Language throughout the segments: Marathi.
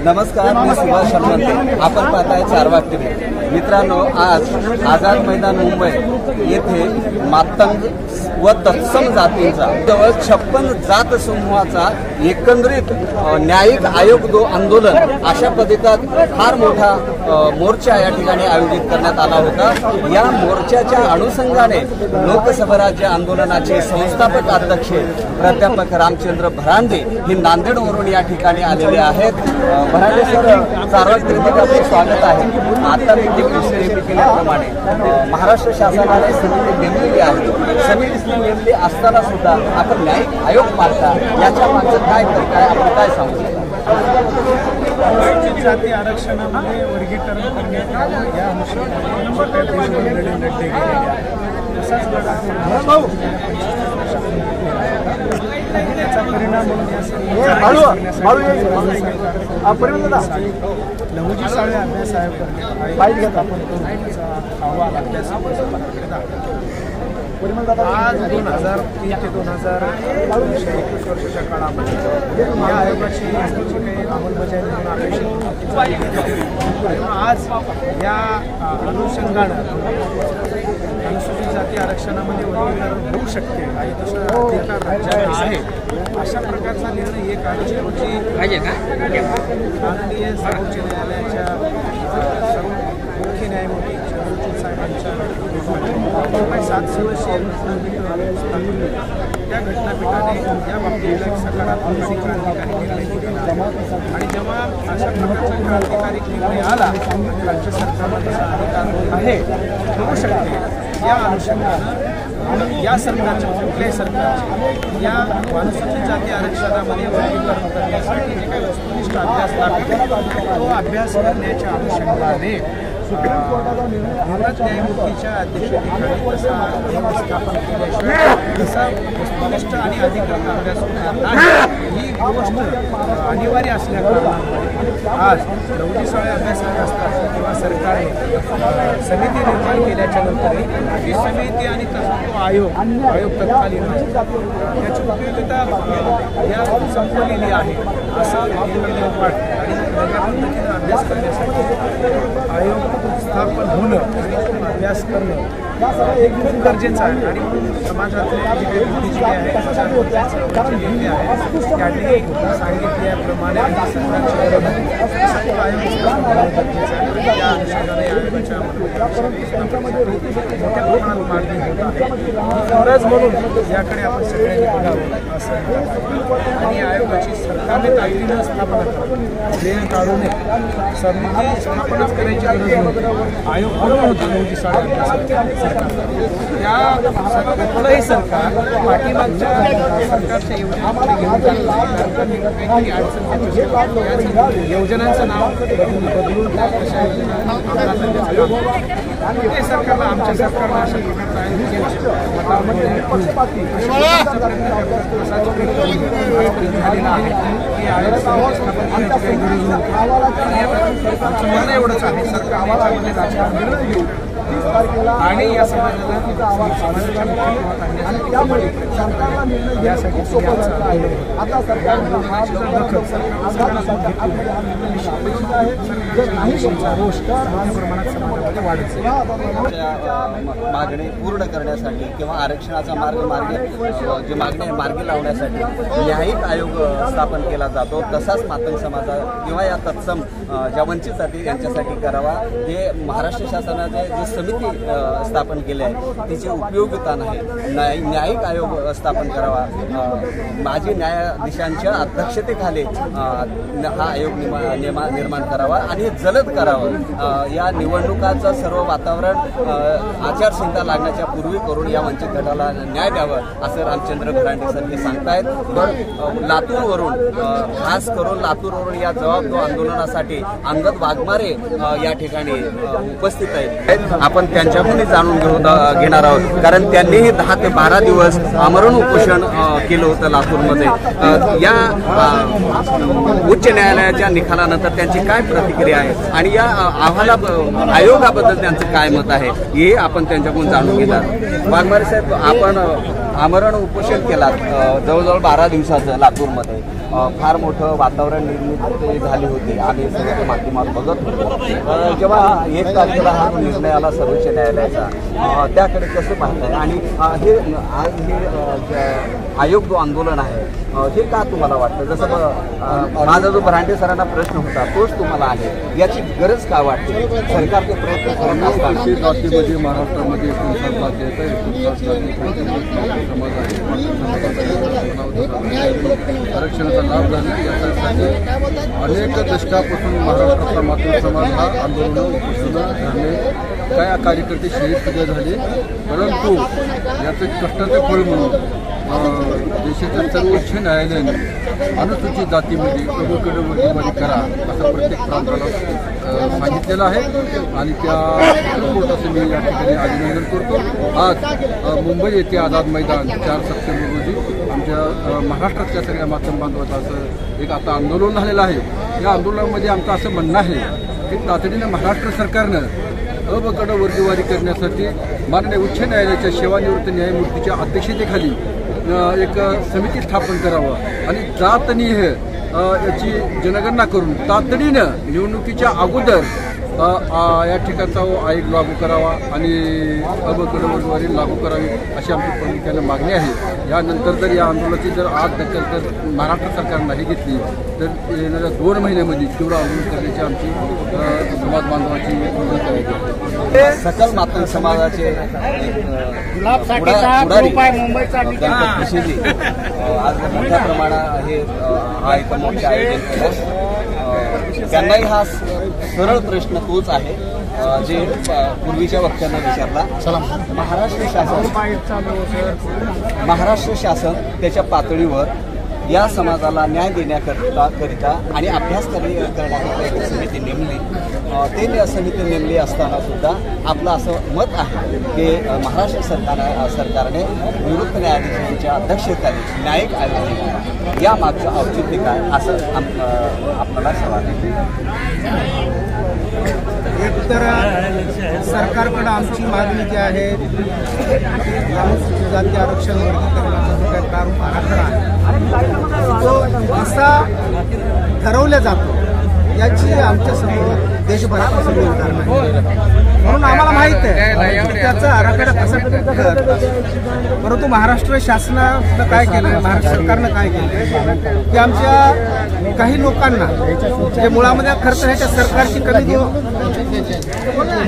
नमस्कार, मी सुभाष हनुमंते. आपण पाहताय चारवाक टीव्ही. मित्रांनो, आज आझाद मैदान मुंबई येथे मातंग व तत्सम जातींचा जवळ 56 जात समूहाचा एकंदरीत न्यायिक आयोग आंदोलन अशा पद्धतीत फार मोठा मोर्चा या ठिकाणी आयोजित करण्यात आला होता. या मोर्चाच्या अनुषंगाने लोकसभा राज्य आंदोलनाचे संस्थापक अध्यक्ष प्राध्यापक रामचंद्र भरांडे हे नांदेडवरून या ठिकाणी आलेले आहेत. भरांडे सर, चारवाक टीव्हीमध्ये आपले स्वागत आहे. आता मी केल्याप्रमाणे महाराष्ट्र शासनाने समिती नेमलेली आहे. समिती नेमली असताना सुद्धा आपण न्यायिक आयोग मागता, याच्या मागचं काय तर्क आहे, आपण काय सांगू शकता? अनुसूचित जाती आरक्षणामध्ये वर्गीकरण करण्यात या अनुषंगाने लढले गेले. तसाच त्याचा परिणाम लहुजी साळे अभ्यास आयोग आपण अहवाल अभ्यास आज 2003 ते 2021 वर्षाच्या काळामध्ये या आयोगाची काही अंमलबजावणी होणं अपेक्षित आहे. आज या अनुषंगानं अनुसूचित जाती आरक्षणामध्ये वर्गीकरण होऊ शकते आणि तसा अधिकार राज्याला आहे अशा प्रकारचा निर्णय 1 ऑगस्ट रोजी माननीय सर्वोच्च न्यायालयाच्या मुख्य न्यायमूर्ती चंद्रचूड साहेबांच्या 7 सदस्यीय त्या घटनापीठाने या बाबतीत एक सकारात्मक क्रांतिकारी निर्णय दिला. आणि जेव्हा अशा प्रकारचा क्रांतिकारी निर्णय आला, राज्य सरकारला अधिकार आहे होऊ शकते. या अनुषंगानं या सरकारच्या कुठल्याही सरकारच्या या अनुसूचित जाती आरक्षणामध्ये वर्गीकरण करण्यासाठी जे काही वस्तुनिष्ठ अभ्यास लागतो तो अभ्यास करण्याच्या अनुषंगाने न्यायमूर्तीच्या अध्यक्षतेखाली तसा स्थापन केल्याशिवाय तसा वस्तुनिष्ठ आणि अधिकृत अभ्यास होणार नाही ही गोष्ट अनिवार्य असल्याकारणामुळे आज लहुजी साळे अभ्यास करत असतात तेव्हा सरकारने समिती निर्माण केल्याच्या नंतरही ही समिती आणि तसा तो आयोग तत्कालीन याची उपयोगिता या संपलेली आहे असं वाटतं. आणि वेगळ्या पद्धतीनं अभ्यास करण्यासाठी आयोग स्थापन होणं आणि अभ्यास करणं खूप गरजेचं आहे. आणि म्हणून समाजातले जे काही बुद्धिजीवी आहेत त्यांनी सांगितल्याप्रमाणे या अनुषंगाने आयोगाच्या मोठ्या प्रमाणात मागणी होत आहे. गरज म्हणून याकडे आपण सगळ्यांनी बघावं असं आणि आयोगाची सरकारने तातडीनं स्थापना करावी, वेळ काढू नये. समिती स्थापनाच करायची गरज नव्हती. आयोग म्हणून होता लहुजी साळे या कुठलंही सरकार पाठीमागच्या सरकारच्या योजनांचं नाव बदलून ते सरकारला आमच्या सरकारला अशा प्रकारचा एवढंच आहे. सरकार आणि या समाजाला यासाठी आता सरकार मागणी पूर्ण करण्यासाठी किंवा आरक्षणाचा जे मागणी मार्गी लावण्यासाठी न्यायिक आयोग स्थापन केला जातो. तसाच मातंग समाजा किंवा या तत्सम ज्या वंचित जाती यांच्यासाठी करावा. हे महाराष्ट्र शासनाचे जे समिती स्थापन केली आहे तिची उपयोगिता नाही. न्यायिक आयोग स्थापन करावा. माजी न्यायाधीशांच्या अध्यक्षतेखाली हा आयोग निर्माण करावा आणि जलद करावं. या निवडणुकाचं सर्व वातावरण आचारसंहिता लागण्याच्या पूर्वी करून या वंचित गटाला न्याय द्यावं असं रामचंद्र भरांडे सर हे सांगतायत. पण लातूरवरून खास करून लातूरवरून या जबाब आंदोलनासाठी अंगद वाघमारे या ठिकाणी उपस्थित आहेत. आपण त्यांच्याकडून जाणून घेणार आहोत, कारण त्यांनीही 10 ते 12 दिवस आमरण उपोषण केलं होतं लातूरमध्ये. या उच्च न्यायालयाच्या निकालानंतर त्यांची काय प्रतिक्रिया आहे आणि या आयोगाबद्दल त्यांचं काय मत आहे हे आपण त्यांच्याकडून जाणून घेणार. वाघमारे साहेब, आपण आमरण उपोषण केलात जवळजवळ 12 दिवसाचं लातूरमध्ये. फार मोठं वातावरण निर्मिती झाली होती. आम्ही सगळ्या माध्यमात बघत होतो. जेव्हा 1 तारखेला हा निर्णय आला सर्वोच्च न्यायालयाचा, त्याकडे कसं पाहताय आणि हे आज हे आयोग जो आंदोलन आहे हे का तुम्हाला वाटतं? जसं माझा जो भरांडे सरांना प्रश्न होता तोच तुम्हाला आहे, याची गरज का वाटते? सरकारचे प्रयत्न करत असताना जातीमध्ये महाराष्ट्रामध्ये 59 जाती आहेत, समाज आहे, आरक्षणाचा लाभ झाला. याच्यासाठी अनेक दशकापासून महाराष्ट्रातला मातृ समाज हा आंदोलन उपोषणं धरणे काय कार्यकर्ते शहीद सुद्धा झाले. परंतु याचं कष्टाचं फळ म्हणून देशाच्या सर्वोच्च न्यायालयाने अनुसूचित जातीमध्ये प्रभूकडे वर्गीवारी करा असं प्रत्येक प्रांताला सांगितलेलं आहे आणि त्या कोर्टाचं मी या ठिकाणी अभिनंदन करतो. आज मुंबई येथे आझाद मैदान 4 सप्टेंबर रोजी आमच्या महाराष्ट्रातल्या सगळ्या माध्यम बांधवांचं असं एक आता आंदोलन झालेलं आहे. या आंदोलनामध्ये आमचं असं म्हणणं आहे की तातडीनं महाराष्ट्र सरकारनं अबकड वर्गीवारी करण्यासाठी माननीय उच्च न्यायालयाच्या सेवानिवृत्त न्यायमूर्तीच्या अध्यक्षतेखाली एक समिती स्थापन करावं आणि जातनिय याची जनगणना करून तातडीनं निवडणुकीच्या अगोदर या ठिकाणचा आयोग लागू करावा आणि अबकड वर्गवारी लागू करावी अशी आमची प्रामुख्याने मागणी आहे. यानंतर जर या आंदोलनाची जर आज दखल जर महाराष्ट्र सरकारनं नाही घेतली तर येणाऱ्या 2 महिन्यामध्ये तीव्र आंदोलन करण्याची आमची समाज बांधवाची भूमिका आहे. सकल मातंग समाजाचे आज मोठ्या प्रमाणात हे हा एक मोर्चा आयोजन केला. त्यांनाही हा सरळ प्रश्न तोच आहे जे पूर्वीच्या वक्त्यांना विचारला. महाराष्ट्र शासन त्याच्या पातळीवर या समाजाला न्याय देण्याकरिता आणि अभ्यास करण्याकरिता एक समिती नेमली. ते समिती नेमली असताना सुद्धा आपलं असं मत आहे की महाराष्ट्र सरकारने निवृत्त न्यायाधीशांच्या अध्यक्षतेखाली न्यायिक आयोग नेमला. या मागचं औचित्य काय असं आपल्याला सवाल आहे. एकतर सरकारकडं आमची मागणी जी आहे अनुसूचित जाती आरक्षण वर्गीकरणाचा जो काही प्रारूप आराखडा आहे तो असा ठरवला जातो याची आमच्यासमोर देशभरात सगळी उदाहरणं आहे. म्हणून आम्हाला माहीत आहे त्याचा आराखडा कसा ठरत असतो. परंतु महाराष्ट्र शासनानं काय केलं, महाराष्ट्र सरकारनं काय केलं की आमच्या काही लोकांना जे मुळामध्ये खर्च आहे त्या सरकारची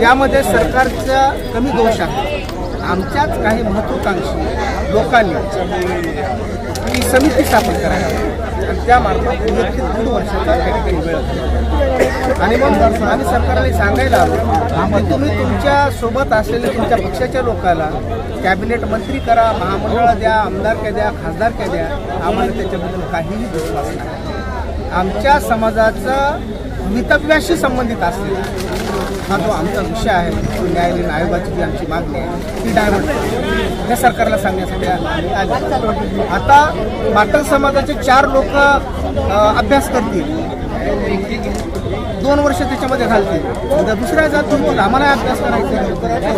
यामध्ये सरकारचा कमी दोष आहे. आमच्याच काही महत्त्वाकांक्षी लोकांनी ही समिती स्थापन करायला आणि त्यामार्फत 1 वर्षाचा काही वेळ आणि मग आम्ही सरकारला सांगायला आलो की तुम्ही तुमच्या सोबत असलेल्या तुमच्या पक्षाच्या लोकांना कॅबिनेट मंत्री करा, महामंडळ द्या, आमदारक्या द्या, खासदारक्या द्या, आम्हाला त्याच्याबद्दल काहीही विश्वास नाही. आमच्या समाजाचा भवितव्याशी संबंधित असलेला हा जो आमचा विषय आहे न्यायालयीन आयोगाची जी आमची मागणी आहे ती डायव्हर्ट या सरकारला सांगण्यासाठी आम्ही आले. आता मातंग समाजाचे 4 लोक अभ्यास करतील, 2 वर्ष त्याच्यामध्ये घालतील, दुसऱ्या जातीतून आम्हाला अभ्यास करायचा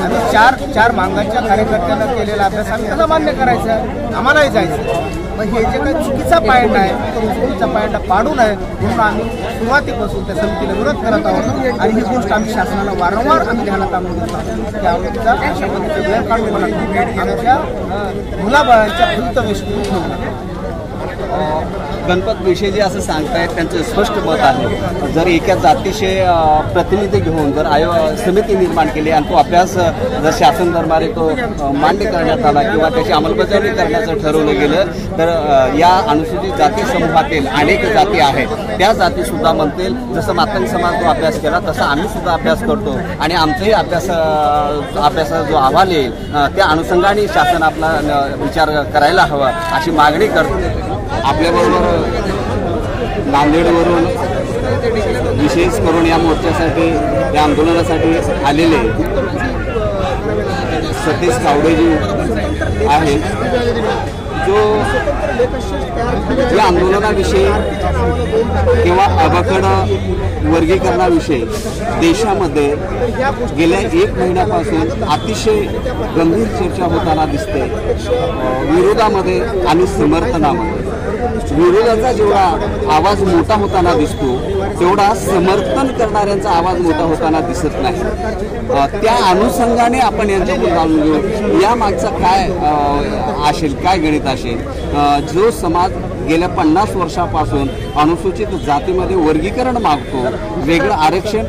आणि 4 मागांच्या कार्यकर्त्यांना केलेला अभ्यास आम्ही कसा मान्य करायचा, आम्हालाही जायचं. मग हे जे काही चुकीचा पायंडा आहे तो चुकीचा पायंडा पाडू नये म्हणून आम्ही सुरुवातीपासून त्या समितीला विरोध करत आहोत आणि ही गोष्ट आम्ही शासनाला वारंवार आम्ही ध्यानात आणून देत आहोत की आमचा अशा पद्धतीचा वेळ काढून आमच्या मुलाबाळांच्या भवितव्याशी गणपत विषयी जे असं सांगतायत त्यांचं स्पष्ट मत आहे. जर एका जातीचे प्रतिनिधी घेऊन जर समिती निर्माण केली आणि तो अभ्यास जर शासन दरबारी तो मान्य करण्यात आला किंवा त्याची अंमलबजावणी करण्याचं ठरवलं गेलं तर या अनुसूचित जाती समूहातील अनेक जाती आहेत त्या जातीसुद्धा म्हणतील जसं मातंग समाज जो अभ्यास केला तसा आम्ही सुद्धा अभ्यास करतो आणि आमचाही अभ्यासाचा जो अहवाल येईल त्या अनुषंगाने शासन आपला विचार करायला हवा अशी मागणी करतो. आपल्याबरोबर नांदेडवरून विशेष करून या मोर्चासाठी या आंदोलनासाठी आलेले सतीश कावडेजी आहेत जो या आंदोलनाविषयी किंवा अबकड वर्गीकरणाविषयी देशामध्ये गेल्या 1 महिन्यापासून अतिशय गंभीर चर्चा होताना दिसते. विरोधामध्ये आणि समर्थनामध्ये विरोधाचा जेवढा आवाज मोठा होताना दिसतो तेवढा समर्थन करणाऱ्यांचा आवाज मोठा होताना दिसत नाही. त्या अनुषंगाने आपण यांच्याकडून जाणून घेऊ या मागचा काय असेल, काय गणित असेल. जो समाज गेल्या 50 वर्षापासून अनुसूचित जातीमध्ये वर्गीकरण मागतो, वेगळं आरक्षण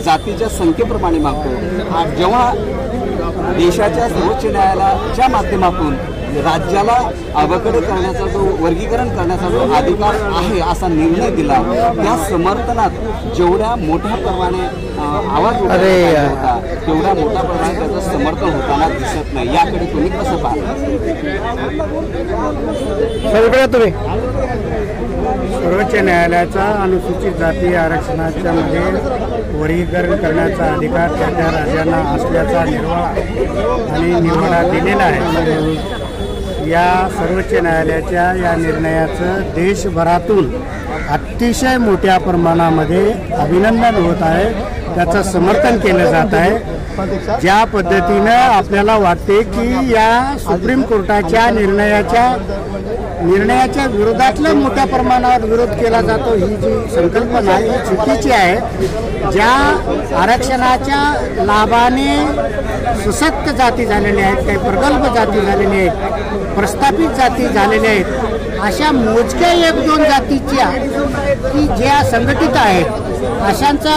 जातीच्या संख्येप्रमाणे मागतो, जेव्हा देशाच्या सर्वोच्च न्यायालयाच्या माध्यमातून राज्याला अवकडे करण्याचा जो वर्गीकरण करण्याचा जो अधिकार आहे असा निर्णय दिला, त्या समर्थनात जेवढ्या मोठ्या प्रमाणे आवाज होता तेवढ्या मोठ्या प्रमाणे त्याचं समर्थन होताना दिसत नाही. याकडे तुम्ही कसं पाहता? तुम्ही सर्वोच्च न्यायालयाचा अनुसूचित जाती आरक्षणाच्या मध्ये वर्गीकरण करण्याचा अधिकार त्या राज्यांना असल्याचा निर्वाळा आणि निवाडा दिलेला आहे. या सर्वोच्च न्यायालयाच्या या निर्णयाचं देशभरातून अतिशय मोठ्या प्रमाणामध्ये अभिनंदन होत आहे, त्याचं समर्थन केलं जात आहे. ज्या पद्धतीनं आपल्याला वाटते की या सुप्रीम कोर्टाच्या निर्णयाच्या विरोधातला मोठ्या प्रमाणावर विरोध केला जातो, ही जी संकल्पना ही चुकीची आहे. ज्या आरक्षणाच्या लाभाने सशक्त जाती झालेल्या आहेत, काही प्रगल्भ जाती झालेल्या आहेत, प्रस्थापित जाती झालेल्या आहेत, अशा मोजक्या 1-2 जातीच्या की ज्या संघटित आहेत अशांचा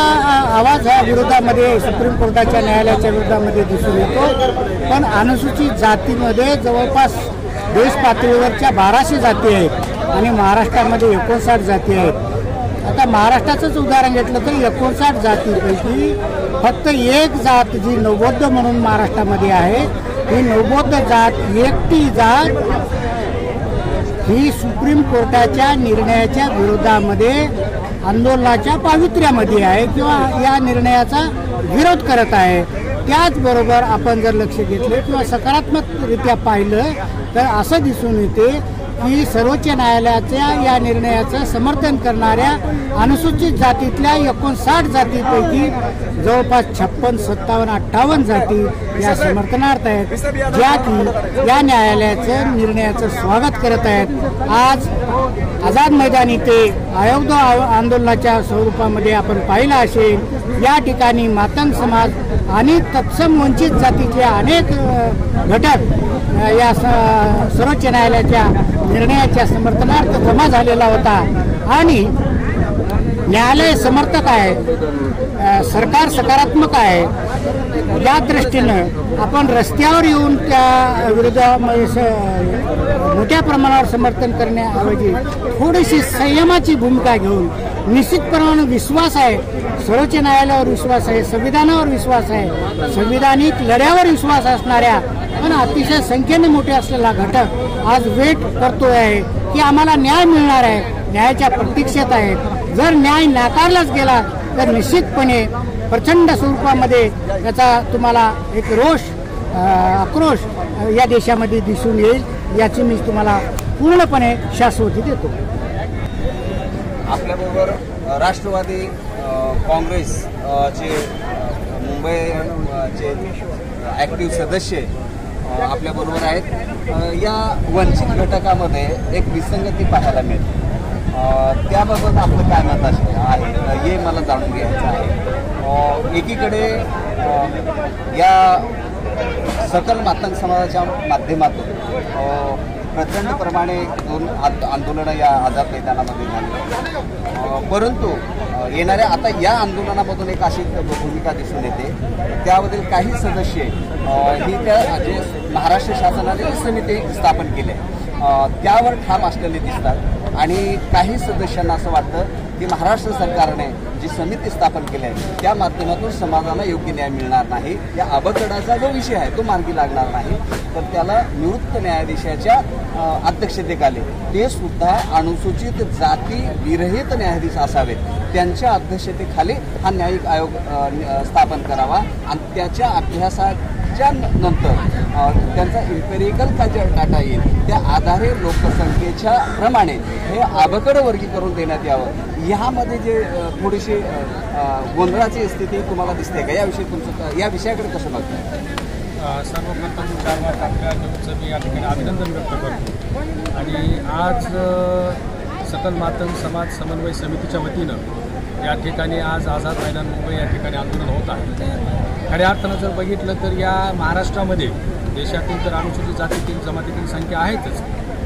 आवाज ह्या विरोधामध्ये सुप्रीम कोर्टाच्या न्यायालयाच्या विरोधामध्ये दिसून येतो. पण अनुसूचित जातीमध्ये जवळपास देश पातळीवरच्या 1200 जाती आहेत आणि महाराष्ट्रामध्ये 59 जाती आहेत. आता महाराष्ट्राचंच उदाहरण घेतलं तर 59 जातीपैकी फक्त एक जात जी नवबौद्ध म्हणून महाराष्ट्रामध्ये आहे, ही नवबौद्ध जात एकटी जात ही सुप्रीम कोर्टाच्या निर्णयाच्या विरोधामध्ये आंदोलनाच्या पावित्र्यामध्ये आहे किंवा या निर्णयाचा विरोध करत आहे. त्याचबरोबर आपण जर लक्ष घेतले किंवा सकारात्मकरित्या पाहिलं तर असं दिसून येते की सर्वोच्च न्यायालयाच्या या निर्णयाचं समर्थन करणाऱ्या अनुसूचित जातीतल्या 59 जातीपैकी जवळपास 56, 57, 58 जाती या समर्थनार्थ आहेत, ज्या की या न्यायालयाचं निर्णयाचं स्वागत करत आहेत. आज आझाद मैदानी ते अयोध्या आंदोलनाच्या स्वरूपामध्ये आपण पाहिलं असेल, या ठिकाणी मातंग समाज आणि तत्सम वंचित जातीचे अनेक घटक या सर्वोच्च न्यायालयाच्या निर्णयाच्या समर्थनार्थ जमा झालेला होता आणि न्यायालय समर्थक आहे, सरकार सकारात्मक आहे. या दृष्टीनं आपण रस्त्यावर येऊन त्या विरोधामध्ये मोठ्या प्रमाणावर समर्थन करण्याऐवजी थोडीशी संयमाची भूमिका घेऊन निश्चितपणाने विश्वास आहे, सर्वोच्च न्यायालयावर विश्वास आहे, संविधानावर विश्वास आहे, संविधानिक लढ्यावर विश्वास असणाऱ्या पण अतिशय संख्येने मोठे असलेला घटक आज वेट करतोय आहे की आम्हाला न्याय मिळणार आहे, न्यायाच्या प्रतीक्षेत आहे. जर न्याय नाकारलाच गेला तर निश्चितपणे प्रचंड स्वरूपामध्ये याचा तुम्हाला एक आक्रोश या देशामध्ये दिसून येईल, याची मी तुम्हाला पूर्णपणे शाश्वती देतो. आपल्याबरोबर राष्ट्रवादी काँग्रेसचे मुंबईचे ॲक्टिव्ह सदस्य आपल्याबरोबर आहेत. या वंचित घटकामध्ये एक विसंगती पाहायला मिळते, त्याबाबत आपलं काय मत आहे हे मला जाणून घ्यायचं आहे. एकीकडे या सकल मातंग समाजाच्या माध्यमातून प्रचंड प्रमाणे 2 आंदोलनं या आझाद मैदानामध्ये झाली, परंतु येणाऱ्या आता या आंदोलनामधून एक अशी भूमिका दिसून येते, त्याबद्दल काही सदस्य ही त्या जे महाराष्ट्र शासनाने समिती स्थापन केली त्यावर ठाम असलेले दिसतात आणि काही सदस्यांना असं वाटतं की महाराष्ट्र सरकारने जी समिती स्थापन केली आहे त्या माध्यमातून समाजाला योग्य न्याय मिळणार नाही. या अबकडाचा जो विषय आहे तो मार्गी लागणार नाही, तर त्याला निवृत्त न्यायाधीशाच्या अध्यक्षतेखाली ते सुद्धा अनुसूचित जाती विरहित न्यायाधीश असावेत, त्यांच्या अध्यक्षतेखाली हा न्यायिक आयोग स्थापन करावा आणि त्याच्या अभ्यासाच्या नंतर त्यांचा इम्पेरिकल काय डाटा येईल त्या आधारे लोकसंख्येच्या प्रमाणे हे अबकड वर्गीकरण देण्यात यावं. ह्यामध्ये जे थोडीशी गोंधळाची स्थिती तुम्हाला दिसते का? याविषयी तुमचं या विषयाकडे कसं बघताय? सर्वप्रथम चारवाक आपल्या न्यूजचं मी या ठिकाणी अभिनंदन व्यक्त करतो आणि आज सकल मातंग समाज समन्वय समितीच्या वतीनं या ठिकाणी आज आझाद मैदान मुंबई या ठिकाणी आंदोलन होत आहे. खऱ्या अर्थानं जर बघितलं तर या महाराष्ट्रामध्ये देशातील तर अनुसूचित जातीतील जमातीतील संख्या आहेतच,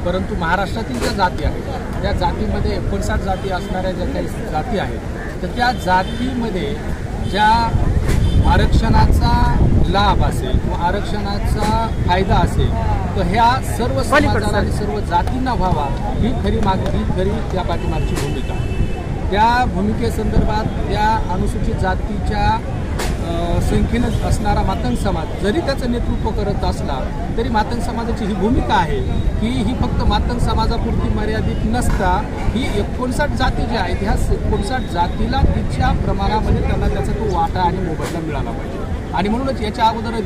परंतु महाराष्ट्रातील ज्या जाती आहेत त्या जातीमध्ये 59 जाती असणाऱ्या ज्या काही जाती आहेत तर त्या जातीमध्ये ज्या आरक्षणाचा लाभ असेल किंवा आरक्षणाचा फायदा असेल तर ह्या सर्व समाजाला आणि सर्व जातींना व्हावा ही खरी मागणी, ही खरी त्या पाठीमागची भूमिका. त्या भूमिकेसंदर्भात त्या अनुसूचित जातीच्या संख्येनं असणारा मातंग समाज जरी त्याचं नेतृत्व करत असला तरी मातंग समाजाची ही भूमिका आहे की ही फक्त मातंग समाजापुरती मर्यादित नसता ही 59 जाती ज्या आहेत ह्या 59 जातीला तिच्या प्रमाणामध्ये त्यांना त्याचा तो वाटा आणि मोबदला मिळाला पाहिजे. आणि म्हणूनच याच्या अगोदर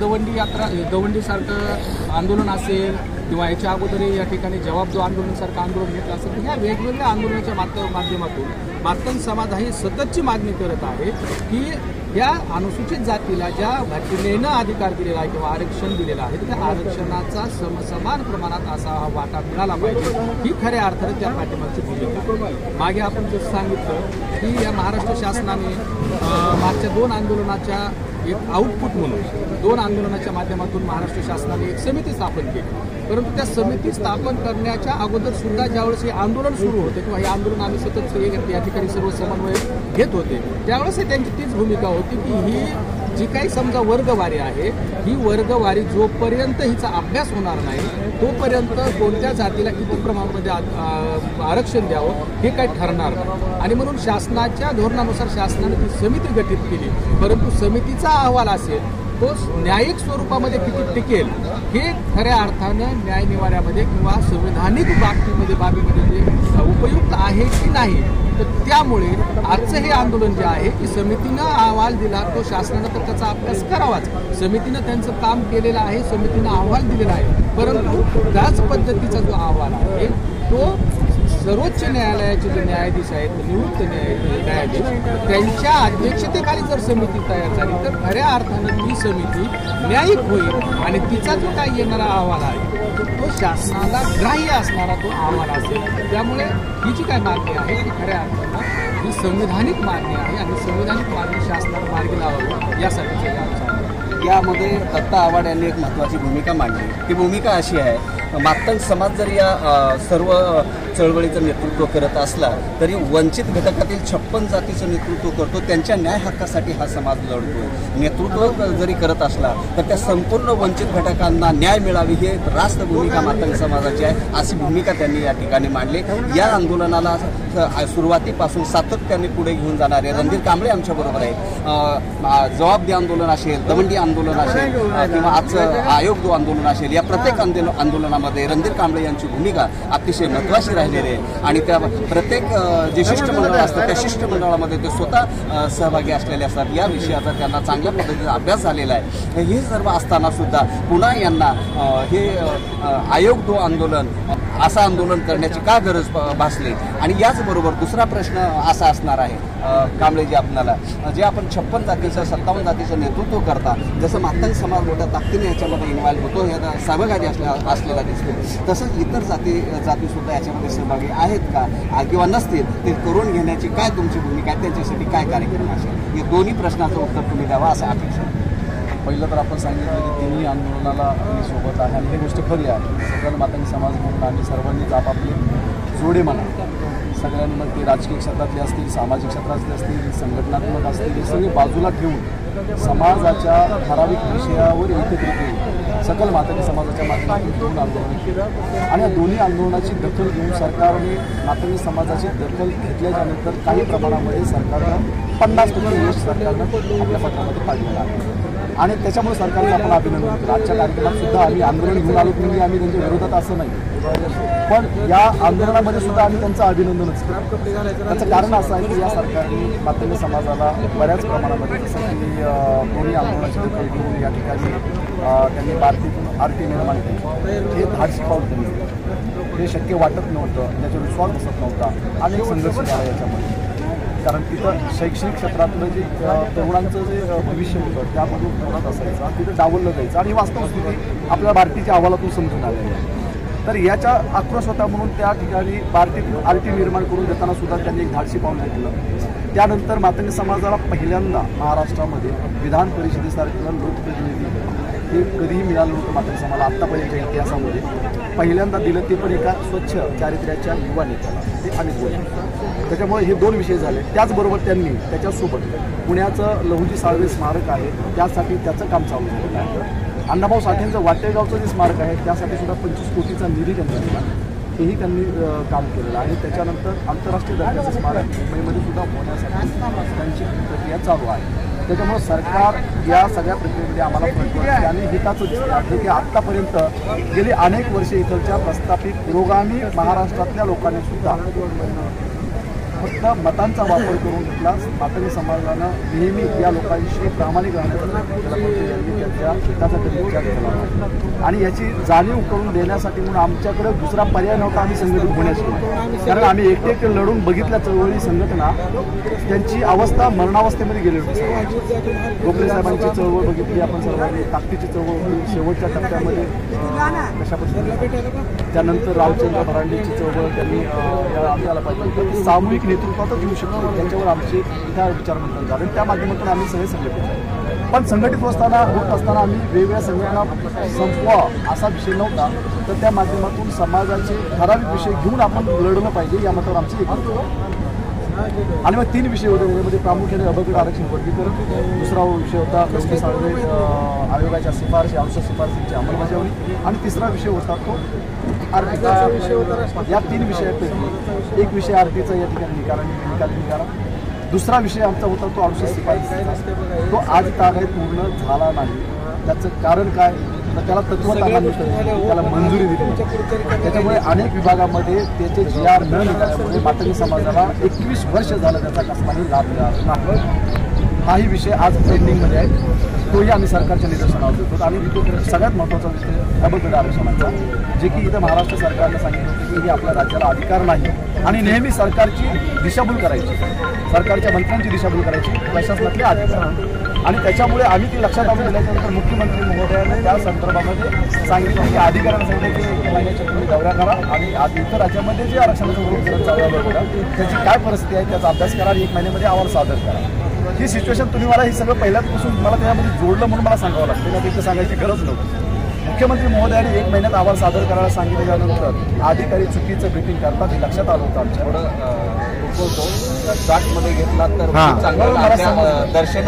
दवंडीसारखं आंदोलन असेल किंवा याच्या अगोदर या ठिकाणी जवाब जो आंदोलनासारखं आंदोलन घेतलं असेल तर ह्या वेगवेगळ्या आंदोलनाच्या माध्यमातून मातंग समाज ही सततची मागणी करत आहे की या अनुसूचित जातीला ज्या घटनेनं अधिकार दिलेला आहे किंवा आरक्षण दिलेलं आहे त्या आरक्षणाचा समान प्रमाणात असा हा वाटा मिळाला पाहिजे ही खऱ्या अर्थाने त्या पाठीमागची भूमिका आहे. मागे आपण जसं सांगितलं की या महाराष्ट्र शासनाने मागच्या 2 आंदोलनाच्या एक आउटपुट म्हणून 2 आंदोलनाच्या माध्यमातून महाराष्ट्र शासनाने एक समिती स्थापन केली. परंतु त्या समिती स्थापन करण्याच्या अगोदर सुद्धा ज्यावेळेस हे आंदोलन सुरू होते किंवा हे आंदोलन आम्ही सतत या ठिकाणी सर्व समन्वय घेत होते त्यावेळेस त्यांची तीच भूमिका होती की ही जी काही समजा वर्गवारी आहे ही वर्गवारी जोपर्यंत हिचा अभ्यास होणार नाही तोपर्यंत कोणत्या जातीला किती प्रमाणामध्ये आरक्षण द्यावं हे काही ठरणार नाही. आणि म्हणून शासनाच्या धोरणानुसार शासनाने ती समिती गठीत केली, परंतु समितीचा अहवाल असेल तो न्यायिक स्वरूपामध्ये किती टिकेल हे खऱ्या अर्थानं न्याय निवाड्यामध्ये किंवा संवैधानिक बाबीमध्ये जे उपयुक्त आहे की नाही. तर त्यामुळे आजचं हे आंदोलन जे आहे की समितीनं अहवाल दिला तो शासनानं तर त्याचा अभ्यास करावाच. समितीनं त्यांचं काम केलेलं आहे, समितीनं अहवाल दिलेला आहे, परंतु त्याच पद्धतीचा जो अहवाल आहे तो सर्वोच्च न्यायालयाचे जे न्यायाधीश आहेत निवृत्त न्यायाधीश त्यांच्या अध्यक्षतेखाली जर समिती तयार झाली तर खऱ्या अर्थानं ती समिती न्यायिक होईल आणि तिचा जो काही येणारा अहवाल आहे तो शासनाला ग्राह्य असणारा तो अहवाल असेल. त्यामुळे ही जी काय मागणी आहे ती खऱ्या अर्थानं ही संविधानिक मागणी आहे आणि संविधानिक मागणी शासनाला मार्गी लावावी यासाठी यामध्ये दत्ता आव्हाड यांनी एक महत्त्वाची भूमिका मांडली. ती भूमिका अशी आहे मातंग समाज जर या सर्व चळवळीचं नेतृत्व करत असला तरी वंचित घटकातील 56 जातीचं नेतृत्व करतो, त्यांच्या न्याय हक्कासाठी हा समाज लढतो. नेतृत्व जरी करत असला तर त्या संपूर्ण वंचित घटकांना न्याय मिळावी ही रास्त भूमिका मातंग समाजाची आहे अशी भूमिका त्यांनी या ठिकाणी मांडली. या आंदोलनाला सुरुवातीपासून सातत्याने पुढे घेऊन जाणारे रणधीर कांबळे आमच्याबरोबर आहेत. जबाबदी आंदोलन असेल, दवंडी आंदोलन असेल किंवा आजचं आयोग जो आंदोलन असेल या प्रत्येक आंदोलनामध्ये रणधीर कांबळे यांची भूमिका अतिशय महत्त्वाची राहिलेली आहे आणि त्या प्रत्येक जे शिष्टमंडळ असतं त्या शिष्टमंडळामध्ये ते स्वतः सहभागी असलेले असतात. या विषयाचा त्यांना चांगल्या पद्धतीचा अभ्यास झालेला आहे. हे सर्व असताना सुद्धा पुन्हा यांना हे आयोग दो आंदोलन असं आंदोलन करण्याची का गरज भासली. आणि याचबरोबर दुसरा प्रश्न असा असणार आहे कांबळेजी आपल्याला जे आपण 56 जातीचं 57 जातीचं नेतृत्व करता जसं मातंग समाज मोठ्या ताकदीने याच्यामध्ये इन्व्हॉल्व होतो या सहभागी असलेला दिसतो तसंच इतर जातीसुद्धा याच्यामध्ये सहभागी आहेत का किंवा नसतील ते करून घेण्याची काय तुमची भूमिका आहे, त्यांच्यासाठी काय कार्यक्रम असेल या दोन्ही प्रश्नाचं उत्तर तुम्ही द्यावा असं अपेक्षा. पहिलं तर आपण सांगितलं की तिन्ही आंदोलनाला मी सोबत आहे आणि ही गोष्ट खरी आहे. सगळ्यांना मातंग समाज म्हणून आम्ही सर्वांनीच आपापले जोडे म्हणा सगळ्यांना ते राजकीय क्षेत्रातले असतील, सामाजिक क्षेत्रातले असतील, संघटनात्मक असतील हे सगळे बाजूला ठेवून समाजाच्या ठराविक विषयावर एकत्रित येऊन सकल मातंग समाजाच्या माध्यमातून घेऊन आंदोलन केलं आणि या दोन्ही आंदोलनाची दखल घेऊन सरकारने मातंग समाजाची दखल घेतल्याच्यानंतर काही प्रमाणामध्ये सरकारनं 50% यश सरकारनं आपल्या पत्रामध्ये पाडलेलं आहे आणि त्याच्यामुळे सरकारचं आपण अभिनंदन केलं. आजच्या कार्यक्रमात सुद्धा आम्ही आंदोलन घेऊन आलो म्हणजे आम्ही त्यांच्या विरोधात असं नाही, पण या आंदोलनामध्ये सुद्धा आम्ही त्यांचं अभिनंदनच केलं. त्याचं कारण असं आहे की या सरकारने मातंग समाजाला बऱ्याच प्रमाणामध्ये जसं की दोन्ही आंदोलनाची दखल घेऊन या ठिकाणी त्यांनी भारतीतून आरटी निर्माण केली. हे धाडसी पाऊल त्यांनी हे शक्य वाटत नव्हतं, त्याच्यावर विश्वास बसत नव्हता. अनेक संघर्ष झाला याच्यामध्ये कारण तिथं शैक्षणिक क्षेत्रातलं जे तरुणांचं जे भविष्य होतं त्यामधून तरुणात असायचं, तिथं डावललं जायचं आणि वास्तव स्थिती आपल्या भारतीच्या अहवालातून समजून आलेली आहे. तर याच्या आक्रोश होता म्हणून त्या ठिकाणी भारतीतून आरटी निर्माण करून देताना सुद्धा त्यांनी एक धाडसी पाऊल घेतलं. त्यानंतर मातंग समाजाला पहिल्यांदा महाराष्ट्रामध्ये विधान परिषदेसारखं लोकप्रतिनिधी हे कधीही मिळालं नव्हतं. मातंग समाजाला आत्तापर्यंतच्या इतिहासामध्ये पहिल्यांदा दिलं, ते पण एका स्वच्छ चारित्र्याच्या युवा नेत्याला, ते अमित गोरे. त्याच्यामुळे हे 2 विषय झाले. त्याचबरोबर त्यांनी त्याच्यासोबत पुण्याचं लहुजी साळवे स्मारक आहे त्यासाठी त्याचं काम चालू झालेलं आहे. अण्णाभाऊ साठेंचं वाटेगावचं जे स्मारक आहे त्यासाठी सुद्धा 25 कोटीचा निधी त्यांनी दिला, हेही त्यांनी काम केलेलं आहे. त्याच्यानंतर आंतरराष्ट्रीय दर्जाचं स्मारक मुंबईमध्ये सुद्धा होण्यासाठी त्यांची प्रक्रिया चालू आहे. त्याच्यामुळं सरकार या सगळ्या प्रक्रियेमध्ये आम्हाला फटकतं आणि हिताचं दिसतं आहे की आत्तापर्यंत गेली अनेक वर्षे इथलच्या प्रस्थापित पुरोगामी महाराष्ट्रातल्या लोकांनी सुद्धा फक्त मतांचा वापर करून घेतला. मातंग समाजानं नेहमी या लोकांशी प्रामाणिक राहण्याचा त्यांच्या हिताचा कधी विचार केला आणि याची जाणीव करून देण्यासाठी म्हणून आमच्याकडे दुसरा पर्याय नव्हता आम्ही संघटित होण्याची. कारण आम्ही एकटे लढून बघितल्या चळवळी संघटना त्यांची अवस्था मरणावस्थेमध्ये गेली होती. गोखले साहेबांची चळवळ बघितली आपण सर्वांनी, ताकदीची चळवळ होती शेवटच्या टप्प्यामध्ये कशा पद्धतीने, त्यानंतर रावचंद्र भरांडेची चळवळ त्यांनी आपल्याला पाहिजे सामूहिक नेतृत्वातच येऊ शकतो, त्यांच्यावर आमचे इथं विचारमंथन झालं. त्या माध्यमातून आम्ही सगळे संघटित झालो. पण संघटित होत असताना आम्ही वेगवेगळ्या संघटना संपवा असा विषय नव्हता. तर त्या माध्यमातून समाजाचे ठराविक विषय घेऊन आपण लढलं पाहिजे या मतावर आमची एक आणि मग 3 विषय होते. त्यामध्ये प्रामुख्याने अबगड आरक्षण वर्गीकरण, दुसरा विषय होता लहुजी साळवे आयोगाच्या शिफारशी, अंश शिफारशींची अंमलबजावणी आणि तिसरा विषय होता तो आरटीचा विषय होता. या 3 विषयापैकी एक विषय आरटीचा या ठिकाणी निकाल. दुसरा विषय आमचा होता तो अंश शिफारशीचा, तो आज तागायत पूर्ण झाला नाही. त्याचं कारण काय, तर त्याला त्याला मंजुरी दिली. त्याच्यामुळे अनेक विभागामध्ये त्याचे GR न निघाल्यामुळे मातंग समाजाला 21 वर्ष झालं त्याचा कसलाही लाभ मिळाला नाही. हाही विषय आज पेंडिंगमध्ये आहे, तोही आम्ही सरकारच्या निदर्शनावर देतो. आणि इथे सगळ्यात महत्त्वाचा विषय अबगड आरक्षणाचा, जे की इथं महाराष्ट्र सरकारनं सांगितलं होतं की हे आपल्या राज्याला अधिकार नाही आणि नेहमी सरकारची दिशाभूल करायची, सरकारच्या मंत्र्यांची दिशाभूल करायची प्रशासनातले अधिकार. आणि त्याच्यामुळे आम्ही ती लक्षात आणून दिल्याच्यानंतर मुख्यमंत्री महोदयाने त्या संदर्भामध्ये सांगितलं की अधिकाऱ्यांना सांगितलं की 1 महिन्याच्या पूर्वी दौऱ्या करा आणि इतर राज्यामध्ये जे आरक्षणाचं विरोध चालू आहे त्याची काय परिस्थिती आहे त्याचा अभ्यास करा आणि 1 महिन्यामध्ये अहवाल सादर करा. ही सिच्युएशन तुम्ही मला हे सगळं पहिल्यापासून मला त्यामध्ये जोडलं म्हणून मला सांगावं लागतं, नाही तिथं सांगायची गरज नव्हती. मुख्यमंत्री महोदयांनी 1 महिन्यात अहवाल सादर करायला सांगितल्यानंतर अधिकारी चुकीचं ब्रीफिंग करतात हे लक्षात आलं होतं आमच्या. मध्ये घेतला तर चांगलं दर्शन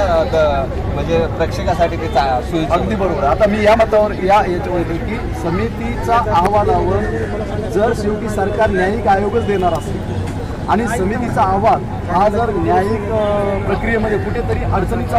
म्हणजे प्रेक्षकासाठी ते अगदी बरोबर. आता मी या मतावर याच्यावर येतो की समितीचा अहवालावर जर शेवटी सरकार न्यायिक आयोगच देणार असेल आणि समितीचा अहवाल हा जर न्यायिक प्रक्रियेमध्ये कुठेतरी अडचणीचा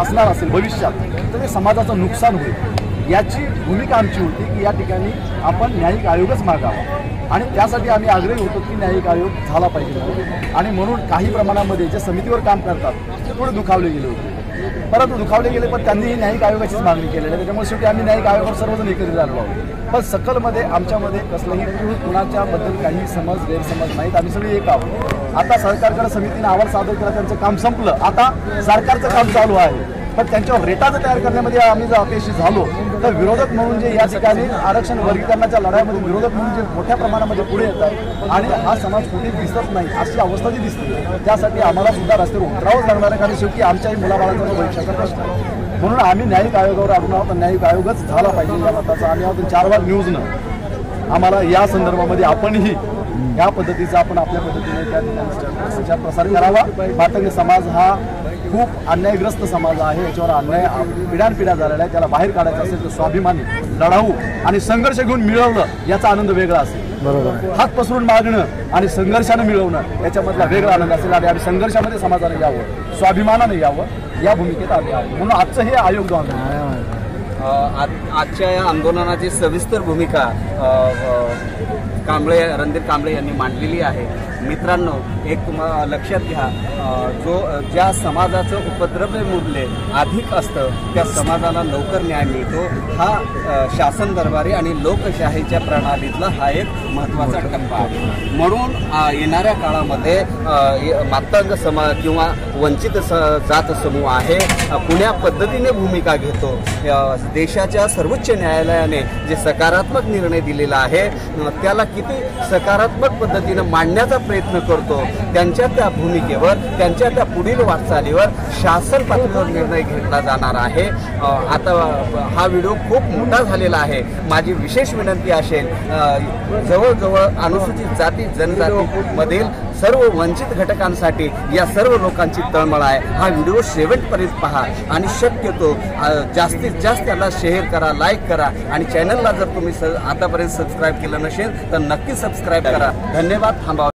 असणार असेल भविष्यात तर ते समाजाचं नुकसान होईल. याची भूमिका आमची होती की या ठिकाणी आपण न्यायिक आयोगच मागावा आणि त्यासाठी आम्ही आग्रही होतो की न्यायिक आयोग झाला पाहिजे. आणि म्हणून काही प्रमाणामध्ये जे समितीवर काम करतात ते थोडे दुखावले गेले होते, परंतु दुखावले गेले पण त्यांनीही न्यायिक आयोगाचीच मागणी केलेली आहे. त्याच्यामुळे शेवटी आम्ही न्यायिक आयोगावर सर्वजण एकत्रित झालो आहोत. पण सकलमध्ये आमच्यामध्ये कसलंही कुणाच्याबद्दल काही समज गैरसमज नाहीत, आम्ही सगळे एक आहोत. आता सरकारकडे समितीने अहवाल सादर केला, त्यांचं काम संपलं, आता सरकारचं काम चालू आहे. पण त्यांच्यावर रेटाचं तयार करण्यामध्ये आम्ही जर अपयशी झालो तर विरोधक म्हणून जे या ठिकाणी आरक्षण वर्गीकरणाच्या लढ्यामध्ये विरोधक म्हणून जे मोठ्या प्रमाणामध्ये पुढे येतात आणि हा समाज कुठे दिसत नाही अशी अवस्था जी दिसते, त्यासाठी आम्हाला सुद्धा रस्त्यावर उतरावंच लागणार आहे. कारण शेवटी आमच्याही मुलाबाळांचा भविष्याचा प्रश्न आहे. म्हणून आम्ही न्यायिक आयोगावर अडून आहोत, न्यायिक आयोगच झाला पाहिजे या मताचा आम्ही आहोत. 4 वार न्यूजनं आम्हाला या संदर्भामध्ये आपणही या पद्धतीचा आपण आपल्या पद्धतीने त्या ठिकाणी प्रचार प्रसार करावा. मातंग समाज हा खूप अन्यायग्रस्त समाज आहे, याच्यावर अन्याय पिढ्यानपिढ्या झालेला आहे. त्याला बाहेर काढायचं असेल तर स्वाभिमानी लढाऊ आणि संघर्ष घेऊन मिळवलं याचा आनंद वेगळा असेल. बरोबर, हात पसरून मागणं आणि संघर्षानं मिळवणं याच्यामधला वेगळा आनंद असेल. आणि आम्ही संघर्षामध्ये समाजाने यावं, स्वाभिमानाने यावं या भूमिकेत आम्ही आहोत. म्हणून आजचं हे आयोग जो आजच्या या आंदोलनाची सविस्तर भूमिका रणधीर कांबळे यांनी मांडलेली आहे. मित्रांनो, एक तुम्हाला लक्षात घ्या, ज्या समाजाचं उपद्रव्य मूल्य अधिक असतं त्या समाजाला लवकर न्याय मिळतो. हा शासन दरबारी आणि लोकशाहीच्या प्रणालीतला हा एक महत्त्वाचा टप्पा आहे. म्हणून येणाऱ्या काळामध्ये मातंग समाज किंवा वंचित जात समूह आहे कुण्या पद्धतीने भूमिका घेतो, देशाच्या सर्वोच्च न्यायालयाने जे सकारात्मक निर्णय दिलेला आहे त्याला किती सकारात्मक पद्धतीनं मांडण्याचा प्रयत्न करतो, त्यांच्या त्या भूमिकेवर, त्यांच्या त्या पुढील वाटचालीवर शासन पातळीवर निर्णय घेतला जाणार आहे. आता हा व्हिडिओ खूप मोठा झालेला आहे. माझी विशेष विनंती असेल, जवळजवळ अनुसूचित जाती जनजातीमधील सर्व वंचित घटकांसाठी या सर्व लोकांची तळमळ आहे. हा व्हिडिओ शेवटपर्यंत पहा आणि शक्यतो जास्तीत जास्त त्याला शेअर करा, लाईक करा आणि चॅनलला जर तुम्ही आतापर्यंत सबस्क्राईब केलं नसेल तर नक्की सबस्क्राईब करा. धन्यवाद. थांबा.